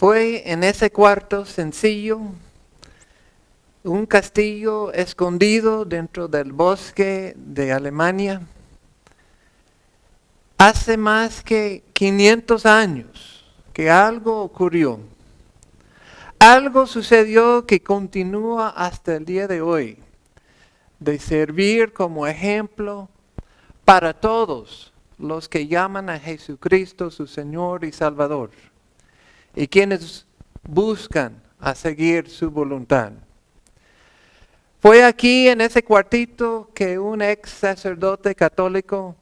Fue en ese cuarto sencillo, un castillo escondido dentro del bosque de Alemania, hace más que 500 años que algo ocurrió. Algo sucedió que continúa hasta el día de hoy, de servir como ejemplo para todos los que llaman a Jesucristo su Señor y Salvador, y quienes buscan a seguir su voluntad. Fue aquí en ese cuartito que un ex sacerdote católico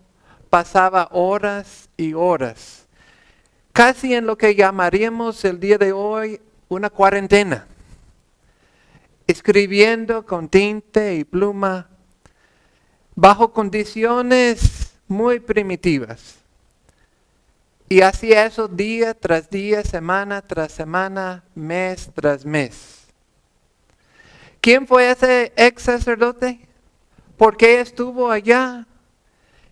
pasaba horas y horas, casi en lo que llamaríamos el día de hoy una cuarentena, escribiendo con tinte y pluma, bajo condiciones muy primitivas. Y hacía eso día tras día, semana tras semana, mes tras mes. ¿Quién fue ese ex sacerdote? ¿Por qué estuvo allá?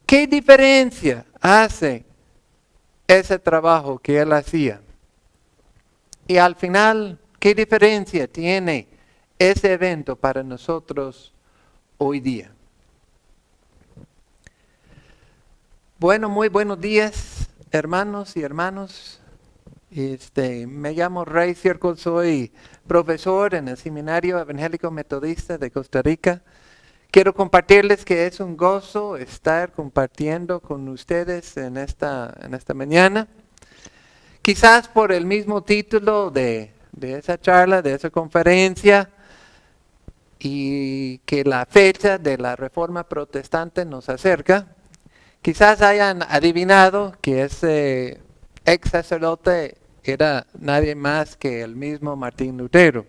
¿Qué diferencia hace ese trabajo que él hacía? Y al final, ¿qué diferencia tiene ese evento para nosotros hoy día? Bueno, muy buenos días, hermanos y hermanos. Me llamo Ray Circle, soy profesor en el Seminario Evangélico Metodista de Costa Rica. Quiero compartirles que es un gozo estar compartiendo con ustedes en esta mañana. Quizás por el mismo título de esa charla, de esa conferencia, y que la fecha de la Reforma Protestante nos acerca, quizás hayan adivinado que ese ex sacerdote era nadie más que el mismo Martín Lutero.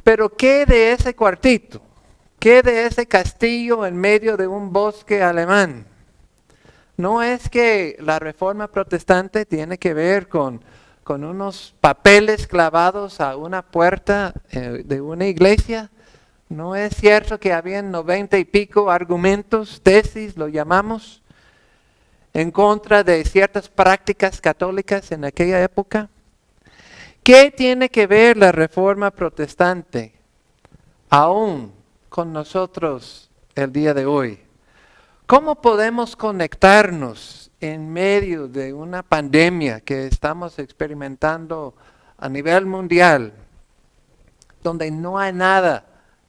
Pero ¿qué de ese cuartito? ¿Qué de ese castillo en medio de un bosque alemán? No es que la Reforma Protestante tiene que ver con unos papeles clavados a una puerta de una iglesia. No es cierto que habían 90 y pico argumentos, tesis, lo llamamos, en contra de ciertas prácticas católicas en aquella época. ¿Qué tiene que ver la Reforma Protestante aún con nosotros el día de hoy? ¿Cómo podemos conectarnos en medio de una pandemia que estamos experimentando a nivel mundial, donde no hay nada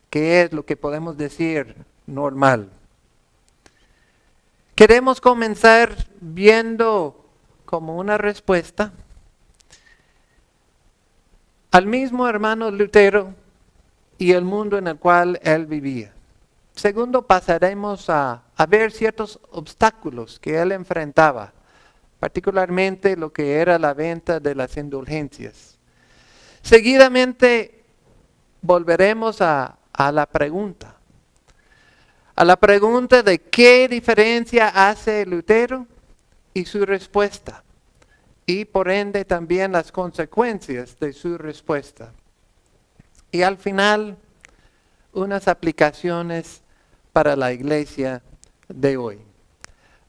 que es lo que podemos decir normal? Queremos comenzar viendo como una respuesta al mismo hermano Lutero y el mundo en el cual él vivía. Segundo, pasaremos a ver ciertos obstáculos que él enfrentaba, particularmente lo que era la venta de las indulgencias. Seguidamente, volveremos a la pregunta de qué diferencia hace Lutero y su respuesta, y por ende también las consecuencias de su respuesta. Y al final, unas aplicaciones para la iglesia de hoy.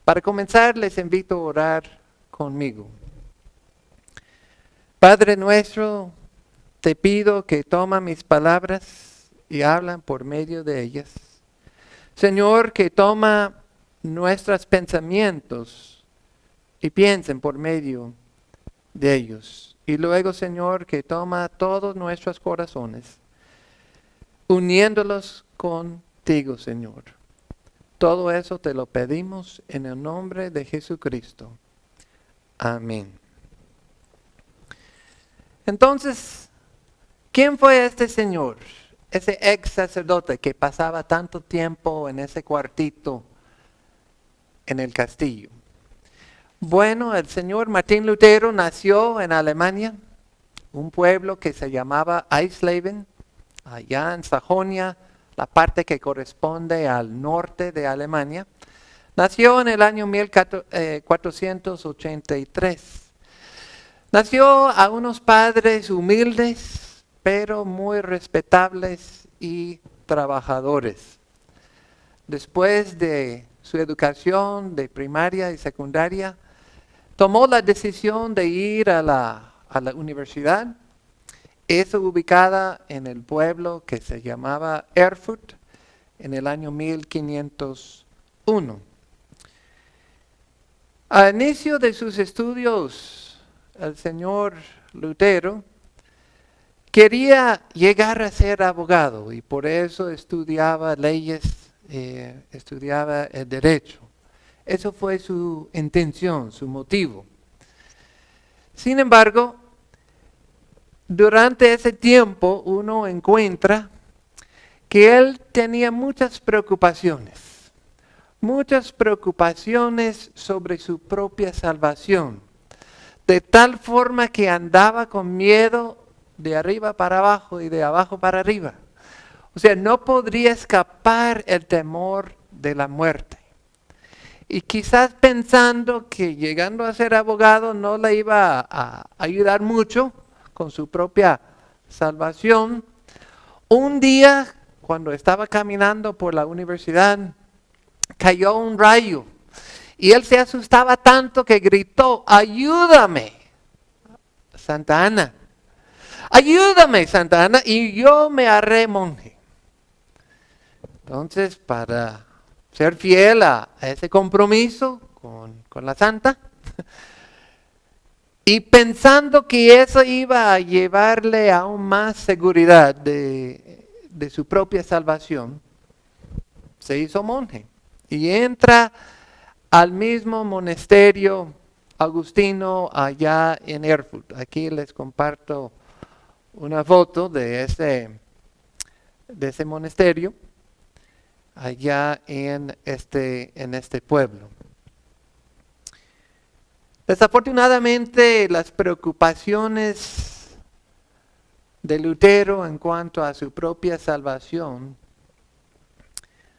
Para comenzar, les invito a orar conmigo. Padre nuestro, te pido que toma mis palabras y hablan por medio de ellas. Señor, que toma nuestros pensamientos y piensen por medio de ellos. Y luego, Señor, que toma todos nuestros corazones, uniéndolos contigo, Señor. Todo eso te lo pedimos en el nombre de Jesucristo. Amén. Entonces, ¿quién fue este señor? Ese ex sacerdote que pasaba tanto tiempo en ese cuartito en el castillo. Bueno, el señor Martín Lutero nació en Alemania, un pueblo que se llamaba Eisleben, allá en Sajonia, la parte que corresponde al norte de Alemania. Nació en el año 1483. Nació a unos padres humildes, pero muy respetables y trabajadores. Después de su educación de primaria y secundaria, tomó la decisión de ir a la a la universidad. Es ubicada en el pueblo que se llamaba Erfurt en el año 1501. Al inicio de sus estudios, el señor Lutero quería llegar a ser abogado y por eso estudiaba leyes, estudiaba el derecho. Eso fue su intención, su motivo. Sin embargo, durante ese tiempo uno encuentra que él tenía muchas preocupaciones sobre su propia salvación, de tal forma que andaba con miedo de arriba para abajo y de abajo para arriba. O sea, no podría escapar el temor de la muerte. Y quizás pensando que llegando a ser abogado no le iba a ayudar mucho con su propia salvación, un día cuando estaba caminando por la universidad, cayó un rayo y él se asustaba tanto que gritó: ayúdame, Santa Ana, ayúdame, Santa Ana, y yo me haré monje. Entonces, para ser fiel a ese compromiso con la santa, y pensando que eso iba a llevarle aún más seguridad de su propia salvación, se hizo monje y entra al mismo monasterio agustino allá en Erfurt. Aquí les comparto una foto de ese monasterio allá en este pueblo. Desafortunadamente, las preocupaciones de Lutero en cuanto a su propia salvación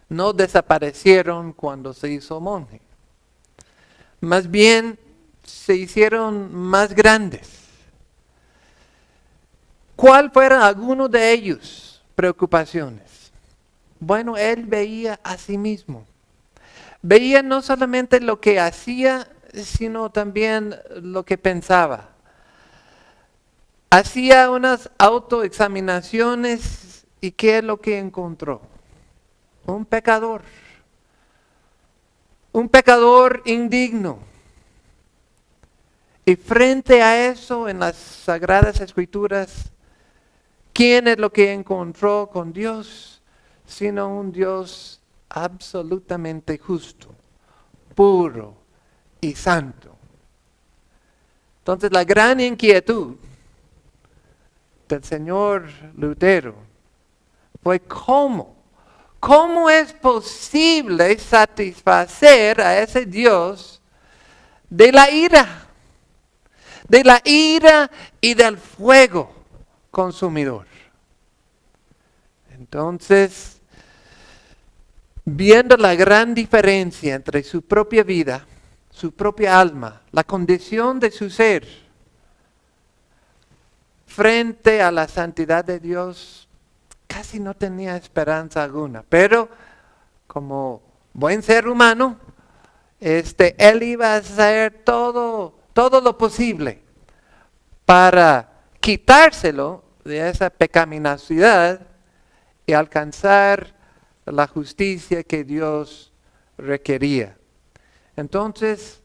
no desaparecieron cuando se hizo monje. Más bien, se hicieron más grandes. ¿Cuál fueron algunos de ellos? Preocupaciones. Bueno, él veía a sí mismo. Veía no solamente lo que hacía, sino también lo que pensaba. Hacía unas autoexaminaciones y ¿qué es lo que encontró? Un pecador indigno. Y frente a eso, en las Sagradas Escrituras, ¿quién es lo que encontró con Dios? Sino un Dios absolutamente justo, puro y santo. Entonces la gran inquietud del señor Lutero fue ¿cómo es posible satisfacer a ese Dios de la ira y del fuego consumidor? Entonces, viendo la gran diferencia entre su propia vida, su propia alma, la condición de su ser, frente a la santidad de Dios, casi no tenía esperanza alguna. Pero, como buen ser humano, él iba a hacer todo lo posible para quitárselo de esa pecaminosidad y alcanzar la justicia que Dios requería. Entonces,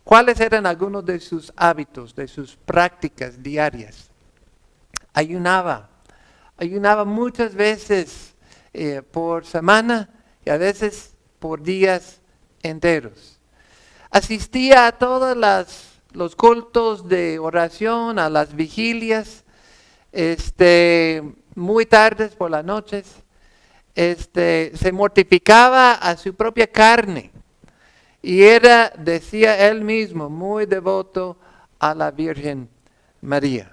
¿cuáles eran algunos de sus hábitos, de sus prácticas diarias? Ayunaba muchas veces por semana y a veces por días enteros. Asistía a todos los cultos de oración, a las vigilias, muy tardes por las noches. Se mortificaba a su propia carne y decía él mismo, muy devoto a la Virgen María.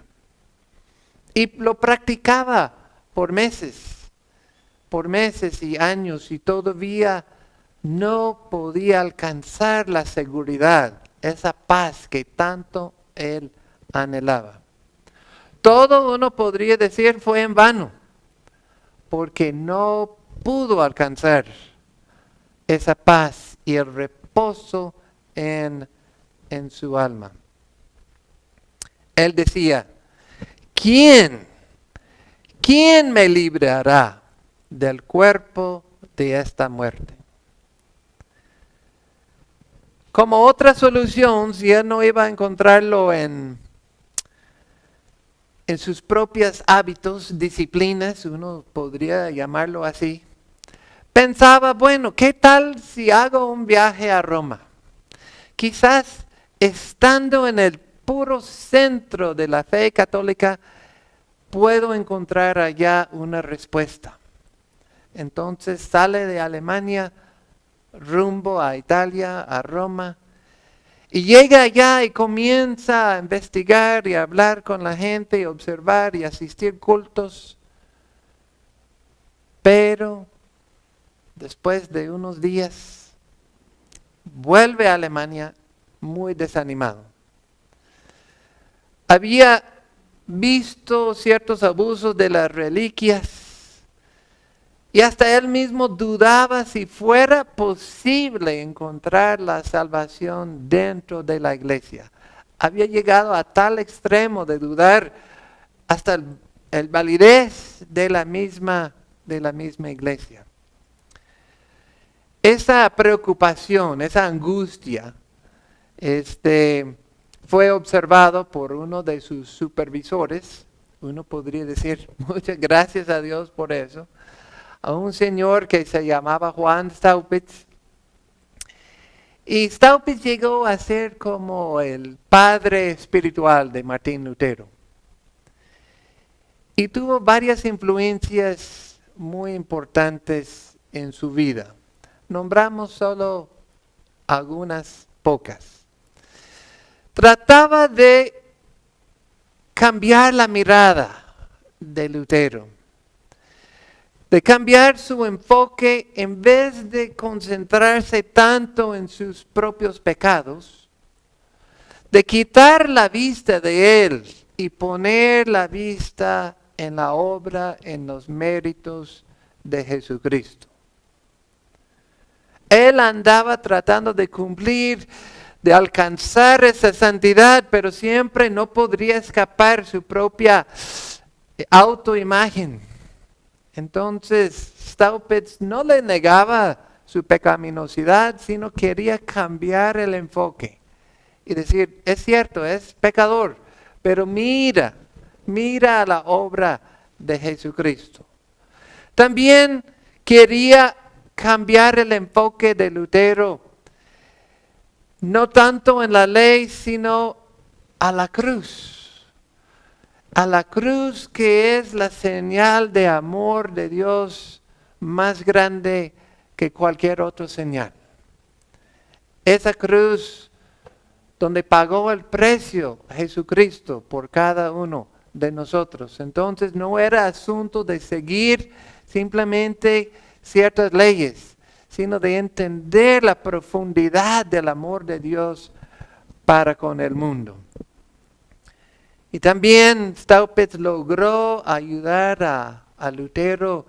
Y lo practicaba por meses y años, y todavía no podía alcanzar la seguridad, esa paz que tanto él anhelaba. Todo uno podría decir fue en vano, porque no pudo alcanzar esa paz y el reposo en su alma. Él decía, ¿quién me librará del cuerpo de esta muerte? Como otra solución, si él no iba a encontrarlo en sus propios hábitos, disciplinas, uno podría llamarlo así, pensaba, bueno, ¿qué tal si hago un viaje a Roma? Quizás estando en el puro centro de la fe católica, puedo encontrar allá una respuesta. Entonces sale de Alemania rumbo a Italia, a Roma, y llega allá y comienza a investigar y a hablar con la gente y observar y asistir cultos. Pero después de unos días vuelve a Alemania muy desanimado. Había visto ciertos abusos de las reliquias y hasta él mismo dudaba si fuera posible encontrar la salvación dentro de la iglesia. Había llegado a tal extremo de dudar hasta el validez de la misma iglesia. Esa preocupación, esa angustia, fue observado por uno de sus supervisores. Uno podría decir, muchas gracias a Dios por eso. A un señor que se llamaba Juan Staupitz. Y Staupitz llegó a ser como el padre espiritual de Martín Lutero. Y tuvo varias influencias muy importantes en su vida. Nombramos solo algunas pocas. Trataba de cambiar la mirada de Lutero, de cambiar su enfoque en vez de concentrarse tanto en sus propios pecados, de quitar la vista de él y poner la vista en la obra, en los méritos de Jesucristo. Él andaba tratando de cumplir, de alcanzar esa santidad, pero siempre no podría escapar su propia autoimagen. Entonces, Staupitz no le negaba su pecaminosidad, sino quería cambiar el enfoque y decir, es cierto, es pecador, pero mira a la obra de Jesucristo. También quería cambiar el enfoque de Lutero, no tanto en la ley, sino a la cruz. A la cruz, que es la señal de amor de Dios más grande que cualquier otra señal. Esa cruz donde pagó el precio Jesucristo por cada uno de nosotros. Entonces no era asunto de seguir simplemente ciertas leyes, sino de entender la profundidad del amor de Dios para con el mundo. Y también Staupitz logró ayudar a Lutero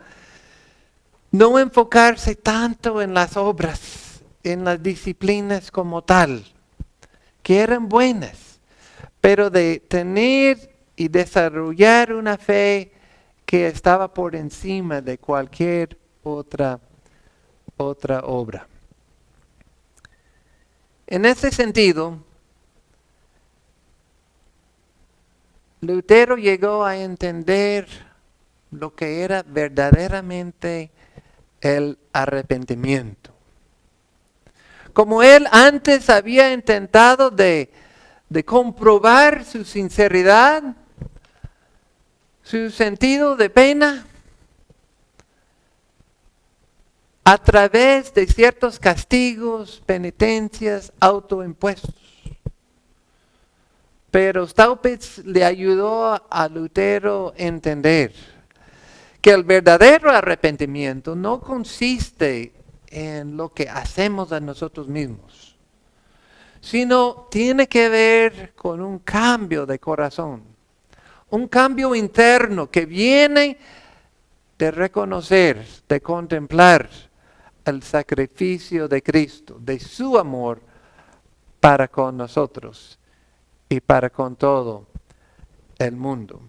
no enfocarse tanto en las obras, en las disciplinas como tal, que eran buenas, pero de tener y desarrollar una fe que estaba por encima de cualquier otra obra. En ese sentido, Lutero llegó a entender lo que era verdaderamente el arrepentimiento. Como él antes había intentado de comprobar su sinceridad, su sentido de pena, a través de ciertos castigos, penitencias, autoimpuestos. Pero Staupitz le ayudó a Lutero a entender que el verdadero arrepentimiento no consiste en lo que hacemos a nosotros mismos, sino tiene que ver con un cambio de corazón, un cambio interno que viene de reconocer, de contemplar el sacrificio de Cristo, de su amor para con nosotros y para con todo el mundo.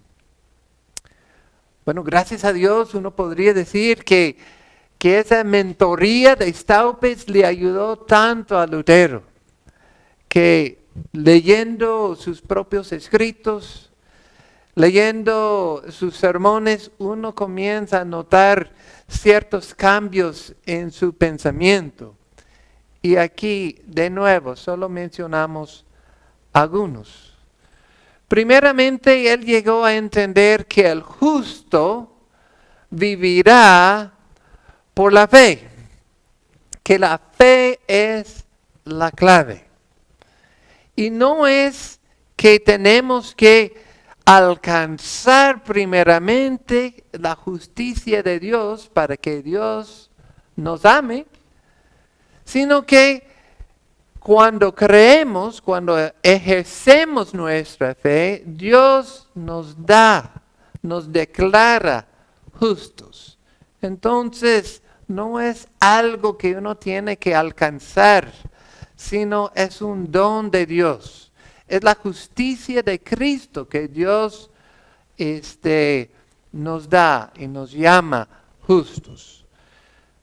Bueno, gracias a Dios uno podría decir que esa mentoría de Staupitz le ayudó tanto a Lutero, que leyendo sus propios escritos, leyendo sus sermones, uno comienza a notar ciertos cambios en su pensamiento. Y aquí, de nuevo, solo mencionamos algunos. Primeramente, él llegó a entender que el justo vivirá por la fe, que la fe es la clave. Y no es que tenemos que alcanzar primeramente la justicia de Dios para que Dios nos ame, sino que cuando creemos, cuando ejercemos nuestra fe, Dios nos declara justos. Entonces, no es algo que uno tiene que alcanzar, sino es un don de Dios. Es la justicia de Cristo que Dios nos da y nos llama justos.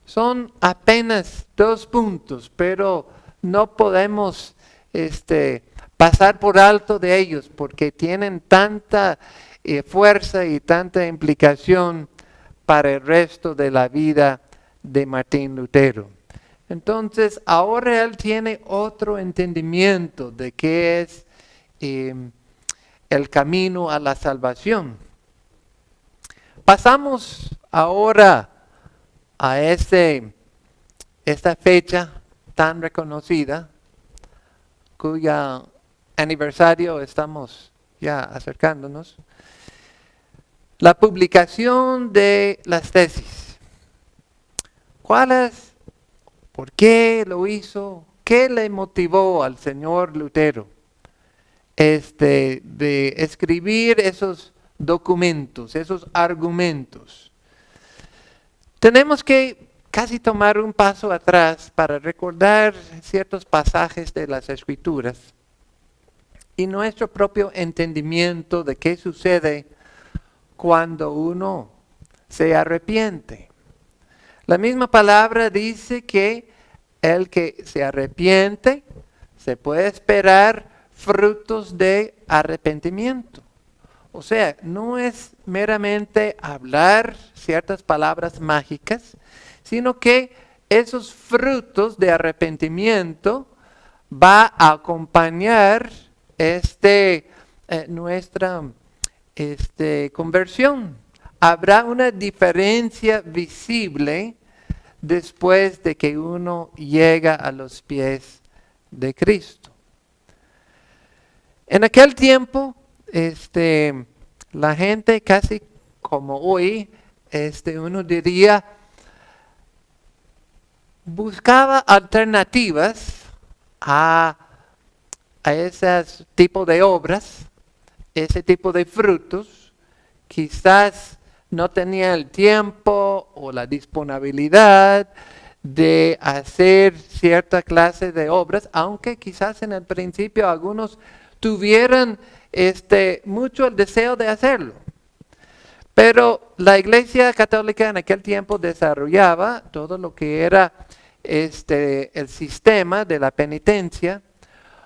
Son apenas 2 puntos, pero no podemos pasar por alto de ellos porque tienen tanta fuerza y tanta implicación para el resto de la vida de Martín Lutero. Entonces, ahora él tiene otro entendimiento de qué es el camino a la salvación. Pasamos ahora a esta fecha tan reconocida, cuya aniversario estamos ya acercándonos, la publicación de las tesis. ¿Cuál es? ¿Por qué lo hizo? ¿Qué le motivó al señor Lutero de escribir esos documentos, esos argumentos? Tenemos que casi tomar un paso atrás para recordar ciertos pasajes de las Escrituras y nuestro propio entendimiento de qué sucede cuando uno se arrepiente. La misma palabra dice que el que se arrepiente se puede esperar frutos de arrepentimiento. O sea, no es meramente hablar ciertas palabras mágicas, sino que esos frutos de arrepentimiento va a acompañar nuestra conversión. Habrá una diferencia visible después de que uno llega a los pies de Cristo. En aquel tiempo, la gente casi como hoy, uno diría, buscaba alternativas a ese tipo de obras, ese tipo de frutos. Quizás no tenía el tiempo o la disponibilidad de hacer cierta clase de obras, aunque quizás en el principio algunos tuvieran mucho el deseo de hacerlo. Pero la Iglesia Católica en aquel tiempo desarrollaba todo lo que era el sistema de la penitencia,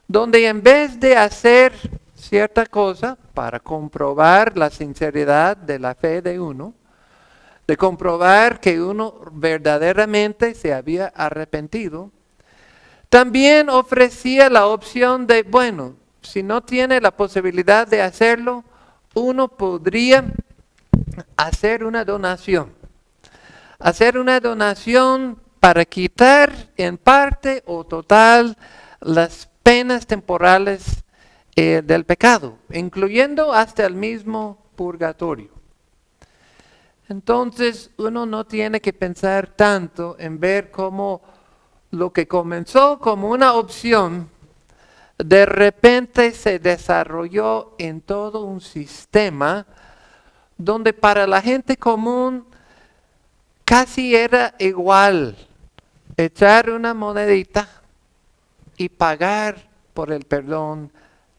donde en vez de hacer cierta cosa para comprobar la sinceridad de la fe de uno, de comprobar que uno verdaderamente se había arrepentido, también ofrecía la opción de, bueno, si no tiene la posibilidad de hacerlo, uno podría hacer una donación. Hacer una donación para quitar en parte o total las penas temporales del pecado, incluyendo hasta el mismo purgatorio. Entonces uno no tiene que pensar tanto en ver cómo lo que comenzó como una opción, de repente se desarrolló en todo un sistema donde para la gente común casi era igual echar una monedita y pagar por el perdón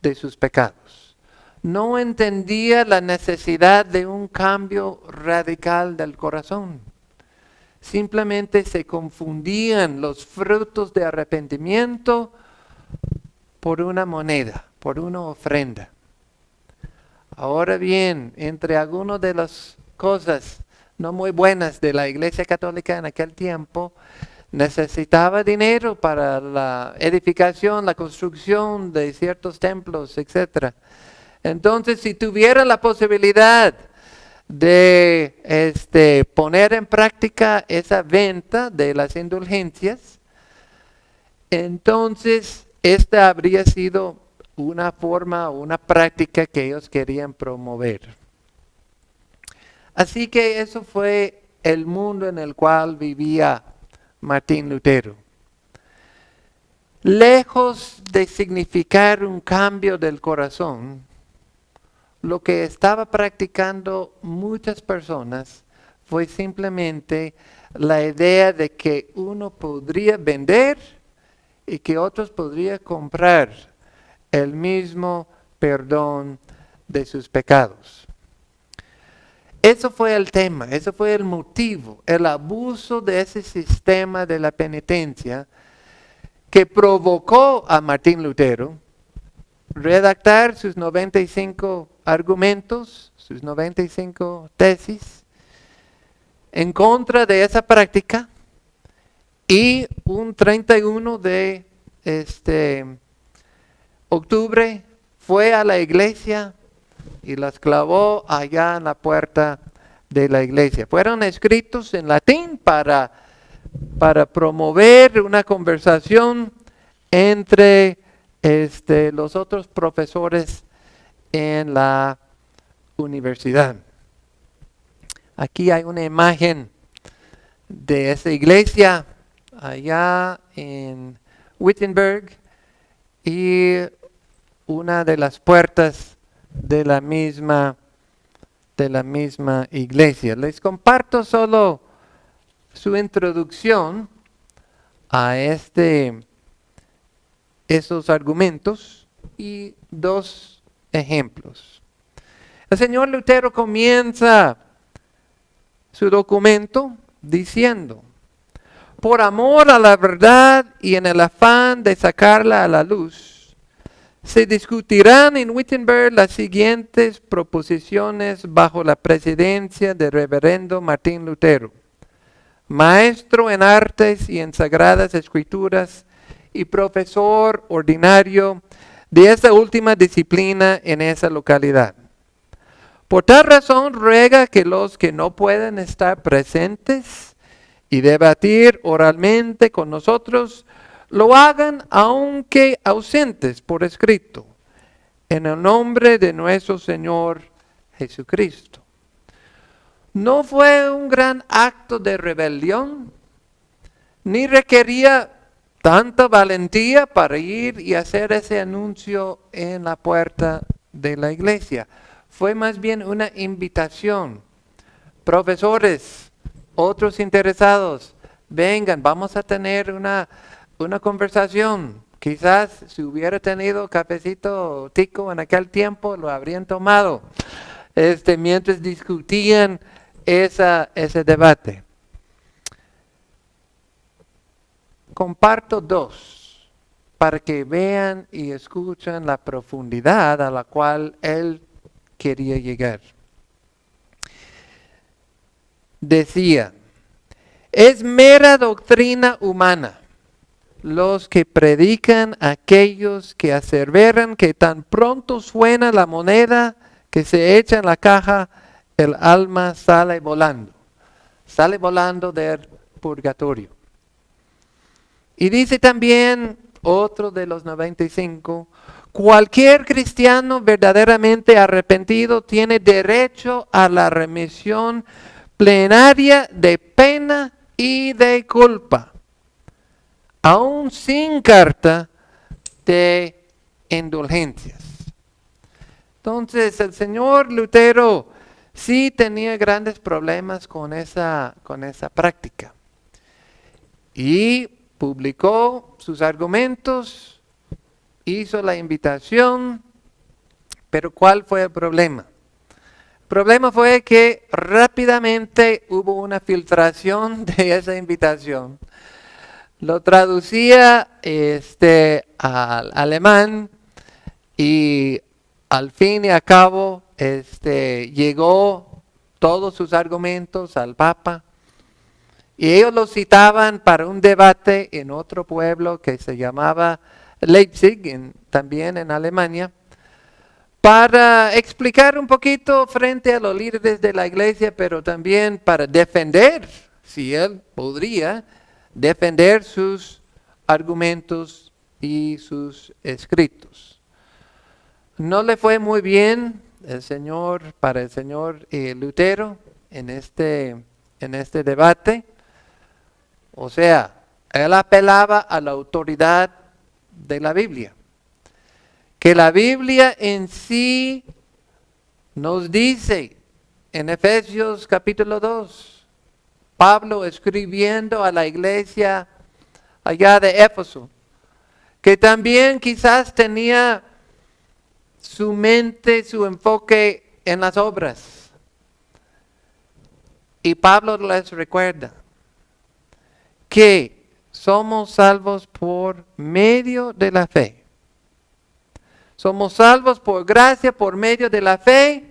de sus pecados. no entendía la necesidad de un cambio radical del corazón. Simplemente se confundían los frutos de arrepentimiento por una moneda, por una ofrenda. Ahora bien, entre algunas de las cosas no muy buenas de la Iglesia Católica en aquel tiempo, necesitaba dinero para la edificación, la construcción de ciertos templos, etc. Entonces, si tuviera la posibilidad de poner en práctica esa venta de las indulgencias, entonces esta habría sido una forma o una práctica que ellos querían promover. Así que eso fue el mundo en el cual vivía Martín Lutero. Lejos de significar un cambio del corazón, lo que estaba practicando muchas personas fue simplemente la idea de que uno podría vender y que otros podrían comprar el mismo perdón de sus pecados. Eso fue el tema, eso fue el motivo, el abuso de ese sistema de la penitencia que provocó a Martín Lutero redactar sus 95 argumentos, sus 95 tesis en contra de esa práctica, y un 31 de octubre fue a la iglesia y las clavó allá en la puerta de la iglesia. Fueron escritos en latín para promover una conversación entre los otros profesores en la universidad. Aquí hay una imagen de esa iglesia allá en Wittenberg y una de las puertas de la misma iglesia. Les comparto solo su introducción a esos argumentos y dos ejemplos. El señor Lutero comienza su documento diciendo: por amor a la verdad y en el afán de sacarla a la luz, se discutirán en Wittenberg las siguientes proposiciones bajo la presidencia del reverendo Martín Lutero, maestro en artes y en sagradas escrituras y profesor ordinario de esa última disciplina en esa localidad. Por tal razón ruega que los que no pueden estar presentes y debatir oralmente con nosotros, lo hagan aunque ausentes por escrito, en el nombre de nuestro Señor Jesucristo. No fue un gran acto de rebelión, ni requería tanta valentía para ir y hacer ese anuncio en la puerta de la iglesia. Fue más bien una invitación. Profesores, otros interesados, vengan, vamos a tener una conversación. Quizás si hubiera tenido cafecito tico en aquel tiempo, lo habrían tomado mientras discutían ese debate. Comparto dos para que vean y escuchen la profundidad a la cual él quería llegar. Decía: es mera doctrina humana los que predican aquellos que aseveran que tan pronto suena la moneda que se echa en la caja, el alma sale volando del purgatorio. Y dice también otro de los 95, cualquier cristiano verdaderamente arrepentido tiene derecho a la remisión plenaria de pena y de culpa, aún sin carta de indulgencias. Entonces el señor Lutero sí tenía grandes problemas con esa práctica. Y publicó sus argumentos, hizo la invitación Pero ¿cuál fue el problema? El problema fue que rápidamente hubo una filtración de esa invitación. Lo traducía al alemán y al fin y al cabo llegó todos sus argumentos al Papa. Y ellos lo citaban para un debate en otro pueblo que se llamaba Leipzig, también en Alemania, para explicar un poquito frente a los líderes de la iglesia, pero también para defender, si él podría, defender sus argumentos y sus escritos. No le fue muy bien para el señor Lutero en este debate. O sea, él apelaba a la autoridad de la Biblia. Que la Biblia en sí nos dice en Efesios capítulo 2, Pablo escribiendo a la iglesia allá de Éfeso, que también quizás tenía su mente, su enfoque en las obras. Y Pablo les recuerda que somos salvos por medio de la fe. Somos salvos por gracia, por medio de la fe,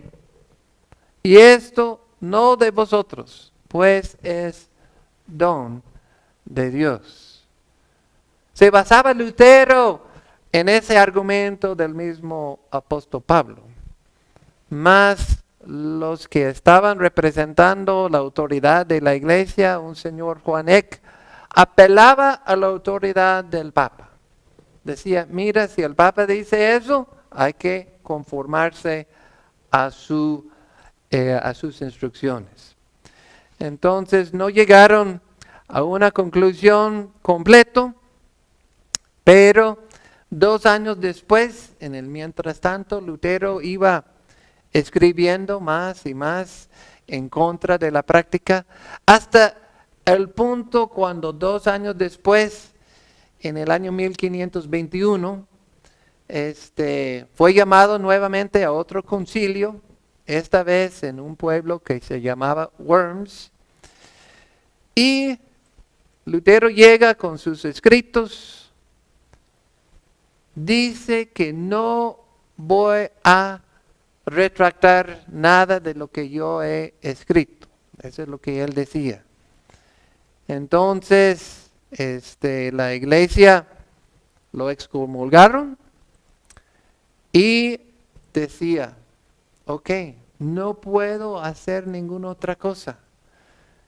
y esto no de vosotros, pues es don de Dios. Se basaba Lutero en ese argumento del mismo apóstol Pablo, más los que estaban representando la autoridad de la iglesia, un señor Juan Eck, apelaba a la autoridad del Papa. Decía, mira, si el Papa dice eso, hay que conformarse a sus instrucciones. Entonces no llegaron a una conclusión completa, pero 2 años después, en el mientras tanto, Lutero iba escribiendo más y más en contra de la práctica, hasta el punto cuando 2 años después, en el año 1521, fue llamado nuevamente a otro concilio, esta vez en un pueblo que se llamaba Worms, y Lutero llega con sus escritos, dice que no voy a retractar nada de lo que yo he escrito. Eso es lo que él decía. Entonces, la iglesia lo excomulgaron y decía, ok, no puedo hacer ninguna otra cosa.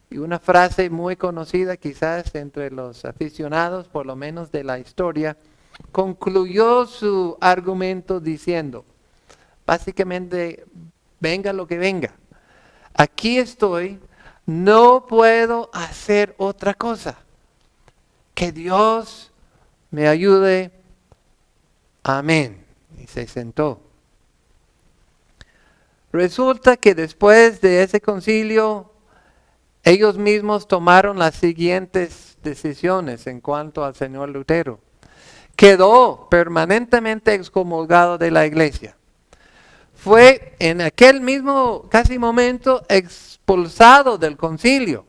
Y una frase muy conocida quizás entre los aficionados, por lo menos de la historia, concluyó su argumento diciendo, básicamente, venga lo que venga, aquí estoy, no puedo hacer otra cosa. Que Dios me ayude. Amén. Y se sentó. Resulta que después de ese concilio, ellos mismos tomaron las siguientes decisiones en cuanto al señor Lutero. Quedó permanentemente excomulgado de la iglesia. Fue en aquel mismo casi momento expulsado del concilio,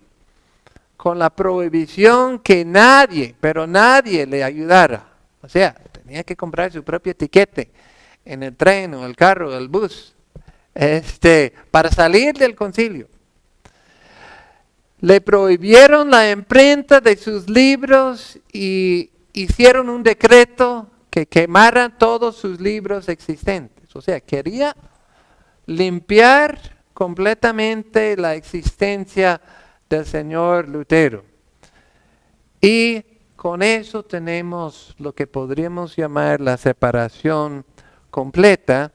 con la prohibición que nadie, pero nadie le ayudara. O sea, tenía que comprar su propio etiquete en el tren o el carro o el bus, para salir del concilio. Le prohibieron la imprenta de sus libros y hicieron un decreto que quemara todos sus libros existentes. O sea, quería limpiar completamente la existencia del señor Lutero. Y con eso tenemos lo que podríamos llamar la separación completa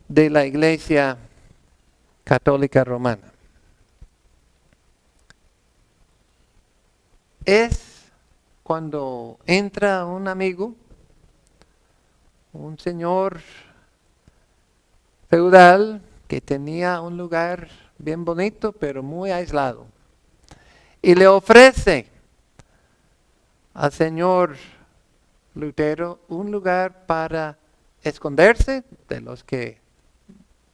de la Iglesia Católica Romana. Es cuando entra un amigo, un señor feudal que tenía un lugar bien bonito, pero muy aislado, y le ofrece al señor Lutero un lugar para esconderse de los que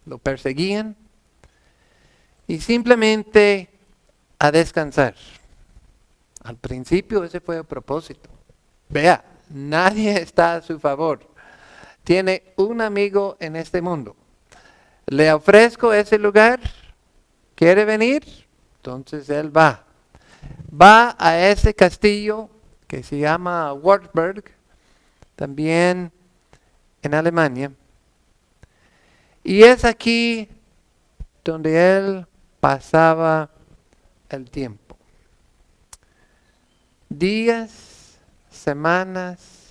lo perseguían y simplemente a descansar. Al principio ese fue el propósito. Vea, nadie está a su favor. Tiene un amigo en este mundo. Le ofrezco ese lugar. ¿Quiere venir? Entonces él va. Va a ese castillo que se llama Wartburg, también en Alemania. Y es aquí donde él pasaba el tiempo. Días, semanas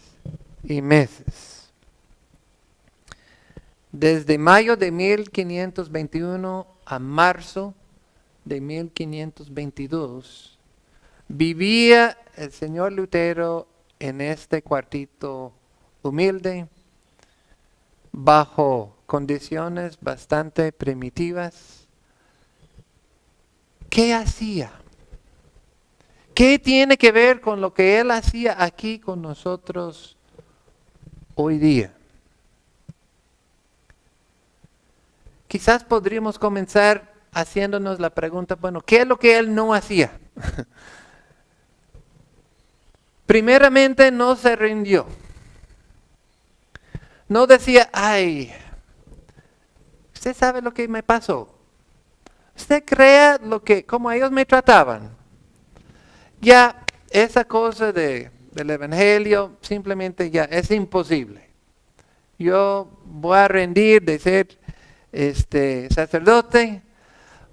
y meses. Desde mayo de 1521 a marzo de 1522, vivía el señor Lutero en este cuartito humilde, bajo condiciones bastante primitivas. ¿Qué hacía? ¿Qué tiene que ver con lo que él hacía aquí con nosotros hoy día? Quizás podríamos comenzar haciéndonos la pregunta, bueno, ¿qué es lo que él no hacía? Primeramente, no se rindió. No decía, ay, usted sabe lo que me pasó. Usted crea como ellos me trataban. Ya esa cosa del evangelio simplemente ya es imposible. Yo voy a rendir de ser sacerdote,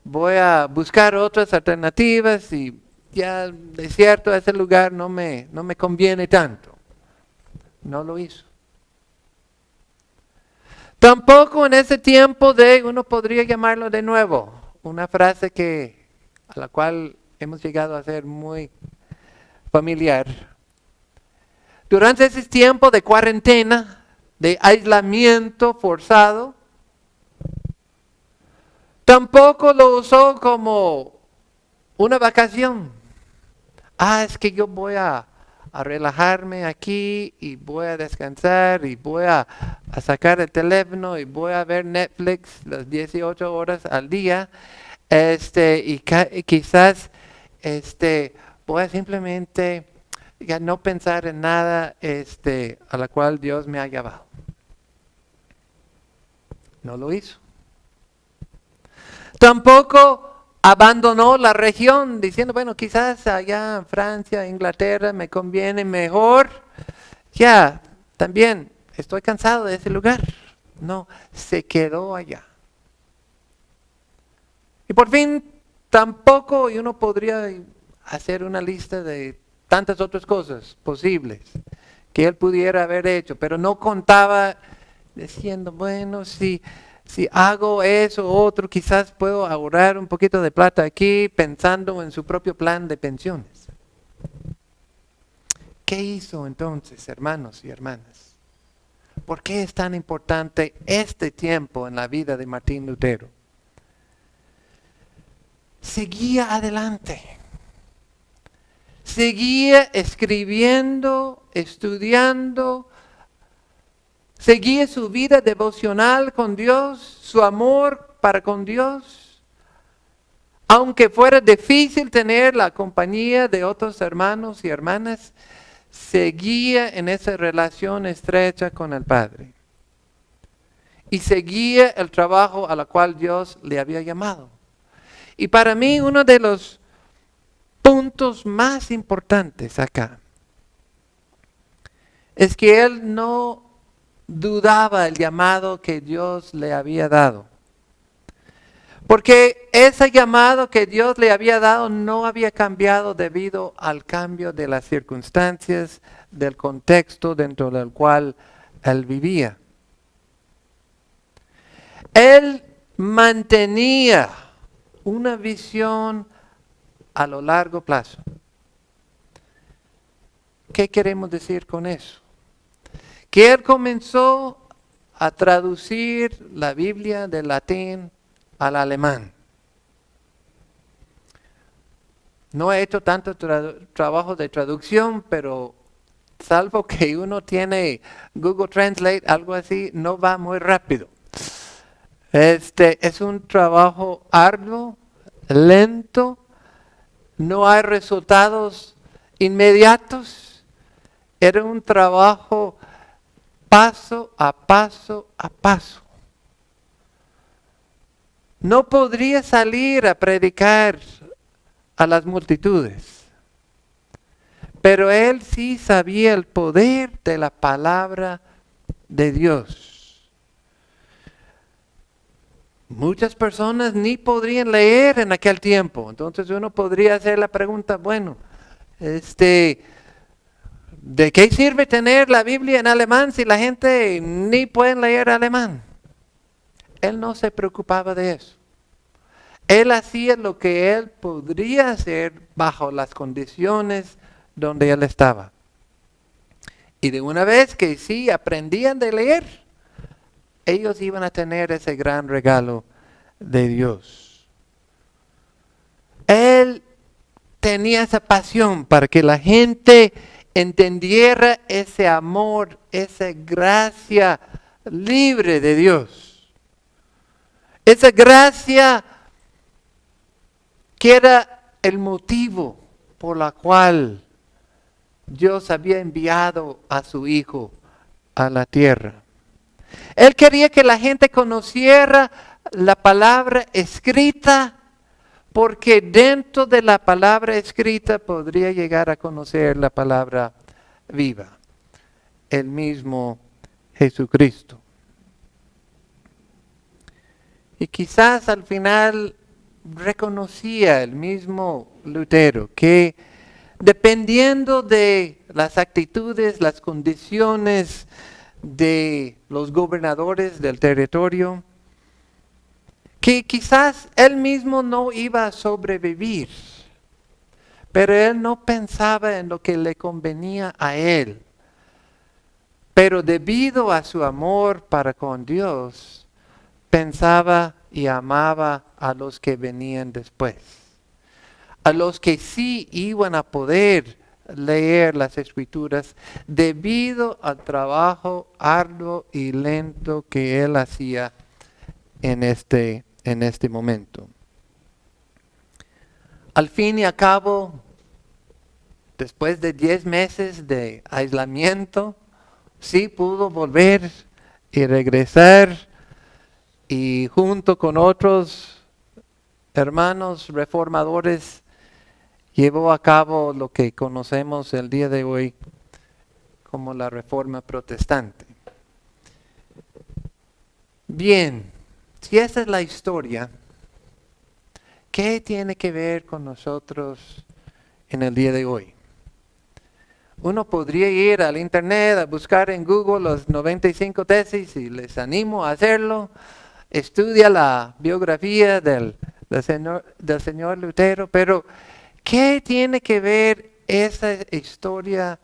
voy a buscar otras alternativas y ya de cierto ese lugar no me conviene tanto. No lo hizo. Tampoco en ese tiempo uno podría llamarlo de nuevo, una frase a la cual hemos llegado a ser muy familiar. Durante ese tiempo de cuarentena, de aislamiento forzado, tampoco lo usó como una vacación. Es que yo voy a relajarme aquí y voy a descansar y voy a sacar el teléfono y voy a ver Netflix las 18 horas al día y quizás voy a simplemente ya no pensar en nada a la cual Dios me ha llevado. No lo hizo. Tampoco abandonó la región diciendo, bueno, quizás allá en Francia, Inglaterra me conviene mejor. Ya, también estoy cansado de ese lugar. No, se quedó allá. Y por fin, tampoco uno podría hacer una lista de tantas otras cosas posibles que él pudiera haber hecho, pero no contaba diciendo, bueno, si hago eso o otro, quizás puedo ahorrar un poquito de plata aquí pensando en su propio plan de pensiones. ¿Qué hizo entonces, hermanos y hermanas? ¿Por qué es tan importante este tiempo en la vida de Martín Lutero? Seguía adelante. Seguía escribiendo, estudiando, seguía su vida devocional con Dios, su amor para con Dios. Aunque fuera difícil tener la compañía de otros hermanos y hermanas, seguía en esa relación estrecha con el Padre. Y seguía el trabajo a la cual Dios le había llamado. Y para mí uno de los puntos más importantes acá es que él no dudaba el llamado que Dios le había dado. Porque ese llamado que Dios le había dado no había cambiado debido al cambio de las circunstancias, del contexto dentro del cual él vivía. Él mantenía una visión a lo largo plazo. ¿Qué queremos decir con eso? Que él comenzó a traducir la Biblia del latín al alemán. No he hecho tanto trabajo de traducción, pero salvo que uno tiene Google Translate, algo así, no va muy rápido. Es un trabajo arduo, lento, no hay resultados inmediatos. Era un trabajo paso a paso a paso. No podría salir a predicar a las multitudes, pero él sí sabía el poder de la palabra de Dios. Muchas personas ni podrían leer en aquel tiempo, entonces uno podría hacer la pregunta, bueno, ¿de qué sirve tener la Biblia en alemán si la gente ni puede leer alemán? Él no se preocupaba de eso. Él hacía lo que él podría hacer bajo las condiciones donde él estaba. Y de una vez que sí aprendían de leer, ellos iban a tener ese gran regalo de Dios. Él tenía esa pasión para que la gente entendiera ese amor, esa gracia libre de Dios. Esa gracia que era el motivo por la cual Dios había enviado a su Hijo a la tierra. Él quería que la gente conociera la palabra escrita, porque dentro de la palabra escrita podría llegar a conocer la palabra viva, el mismo Jesucristo. Y quizás al final reconocía el mismo Lutero que dependiendo de las actitudes, las condiciones de los gobernadores del territorio, que quizás él mismo no iba a sobrevivir, pero él no pensaba en lo que le convenía a él. Pero debido a su amor para con Dios, pensaba y amaba a los que venían después, a los que sí iban a poder leer las Escrituras debido al trabajo arduo y lento que él hacía en este momento. Al fin y al cabo, después de 10 meses de aislamiento, sí pudo volver y regresar, y junto con otros hermanos reformadores llevó a cabo lo que conocemos el día de hoy como la Reforma Protestante. Bien, si esa es la historia, ¿qué tiene que ver con nosotros en el día de hoy? Uno podría ir al internet a buscar en Google los 95 tesis, y les animo a hacerlo. Estudia la biografía del señor Lutero, pero ¿qué tiene que ver esa historia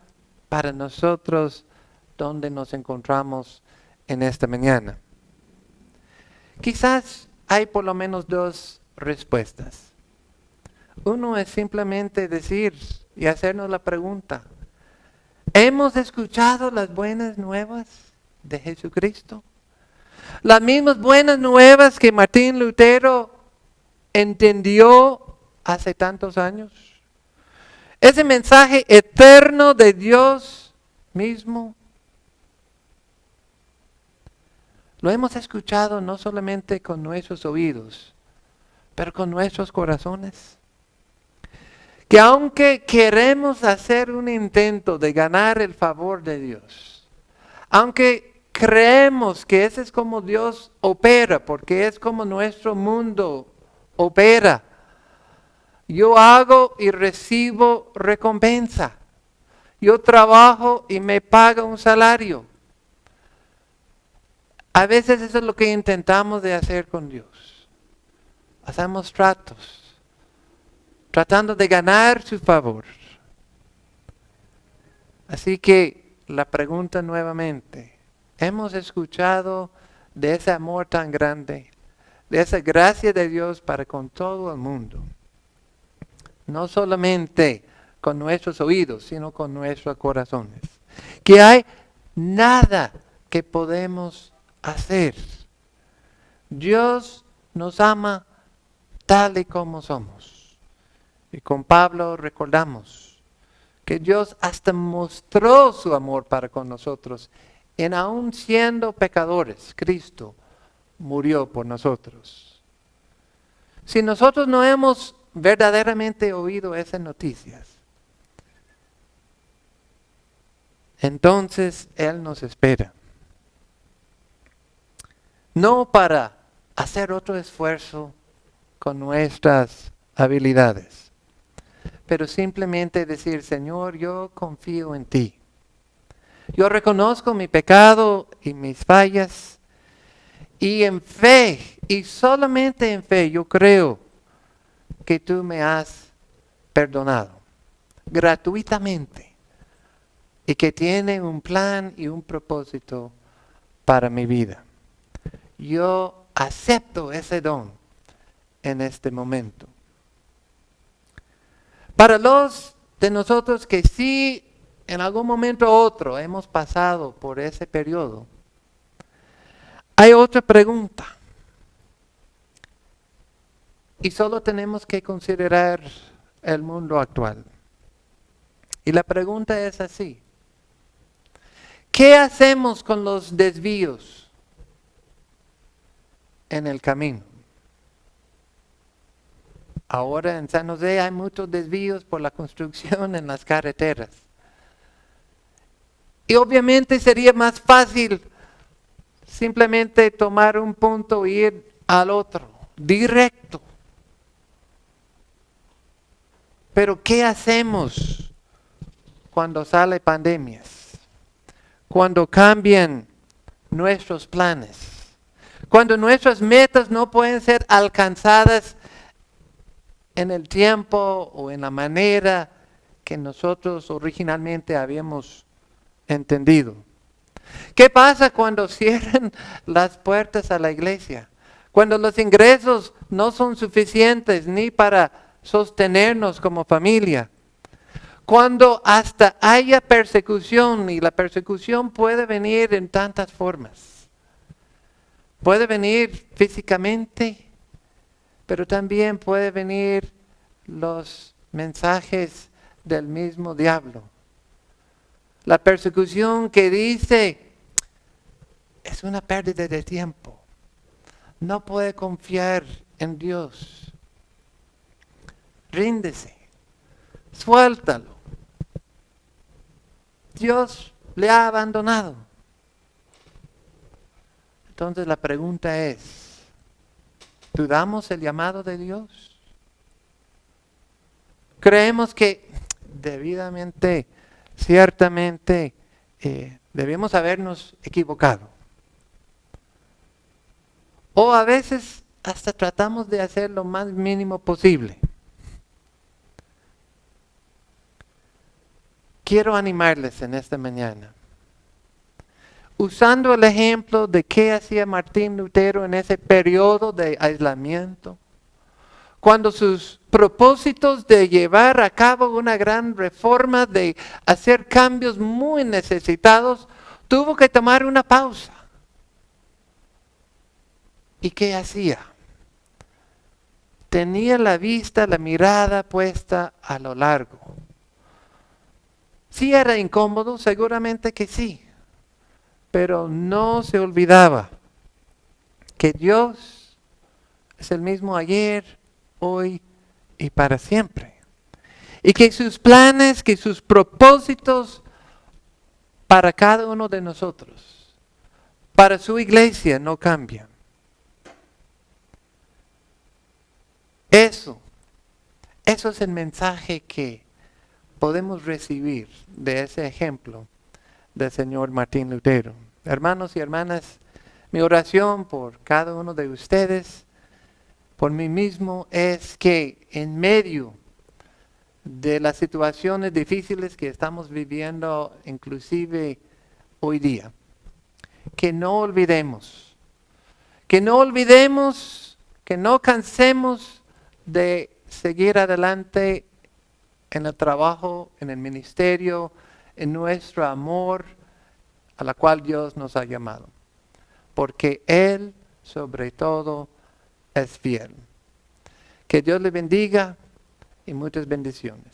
para nosotros donde nos encontramos en esta mañana? Quizás hay por lo menos 2 respuestas. Uno es simplemente decir y hacernos la pregunta: ¿hemos escuchado las buenas nuevas de Jesucristo? Las mismas buenas nuevas que Martín Lutero entendió hace tantos años. Ese mensaje eterno de Dios mismo. Lo hemos escuchado no solamente con nuestros oídos, pero con nuestros corazones. Que aunque queremos hacer un intento de ganar el favor de Dios, aunque creemos que ese es como Dios opera, porque es como nuestro mundo opera, yo hago y recibo recompensa. Yo trabajo y me paga un salario. A veces eso es lo que intentamos de hacer con Dios. Hacemos tratos, tratando de ganar su favor. Así que la pregunta nuevamente: ¿hemos escuchado de ese amor tan grande, de esa gracia de Dios para con todo el mundo? No solamente con nuestros oídos, sino con nuestros corazones. que hay nada que podemos hacer. Dios nos ama tal y como somos. Y con Pablo recordamos que Dios hasta mostró su amor para con nosotros. En aún siendo pecadores, Cristo murió por nosotros. Si nosotros no hemos verdaderamente oído esas noticias, entonces Él nos espera. No para hacer otro esfuerzo con nuestras habilidades, pero simplemente decir, Señor, yo confío en ti. Yo reconozco mi pecado y mis fallas, y en fe, y solamente en fe, yo creo que tú me has perdonado gratuitamente y que tiene un plan y un propósito para mi vida. Yo acepto ese don en este momento. Para los de nosotros que sí en algún momento u otro hemos pasado por ese periodo, hay otra pregunta. Y solo tenemos que considerar el mundo actual. Y la pregunta es así. ¿Qué hacemos con los desvíos en el camino? Ahora en San José hay muchos desvíos por la construcción en las carreteras. Y obviamente sería más fácil simplemente tomar un punto e ir al otro, directo. Pero ¿qué hacemos cuando salen pandemias? Cuando cambian nuestros planes. Cuando nuestras metas no pueden ser alcanzadas en el tiempo o en la manera que nosotros originalmente habíamos entendido. ¿Qué pasa cuando cierran las puertas a la iglesia? Cuando los ingresos no son suficientes ni para sostenernos como familia. Cuando hasta haya persecución, y la persecución puede venir en tantas formas. Puede venir físicamente, pero también puede venir los mensajes del mismo diablo. La persecución que dice, es una pérdida de tiempo. No puede confiar en Dios. Ríndese. Suéltalo. Dios le ha abandonado. Entonces la pregunta es, ¿dudamos el llamado de Dios? Creemos que debidamente, ciertamente, debemos habernos equivocado. O a veces hasta tratamos de hacer lo más mínimo posible. Quiero animarles en esta mañana. Usando el ejemplo de qué hacía Martín Lutero en ese periodo de aislamiento, cuando sus propósitos de llevar a cabo una gran reforma, de hacer cambios muy necesitados, tuvo que tomar una pausa. ¿Y qué hacía? Tenía la vista, la mirada puesta a lo largo. ¿Sí era incómodo? Seguramente que sí. Pero no se olvidaba que Dios es el mismo ayer, hoy y para siempre. Y que sus planes, que sus propósitos para cada uno de nosotros, para su iglesia, no cambian. Eso es el mensaje que podemos recibir de ese ejemplo del señor Martín Lutero. Hermanos y hermanas, mi oración por cada uno de ustedes, por mí mismo, es que en medio de las situaciones difíciles que estamos viviendo, inclusive hoy día, que no olvidemos, que no cansemos de seguir adelante en el trabajo, en el ministerio, en nuestro amor a la cual Dios nos ha llamado. Porque Él, sobre todo, es fiel. Que Dios le bendiga y muchas bendiciones.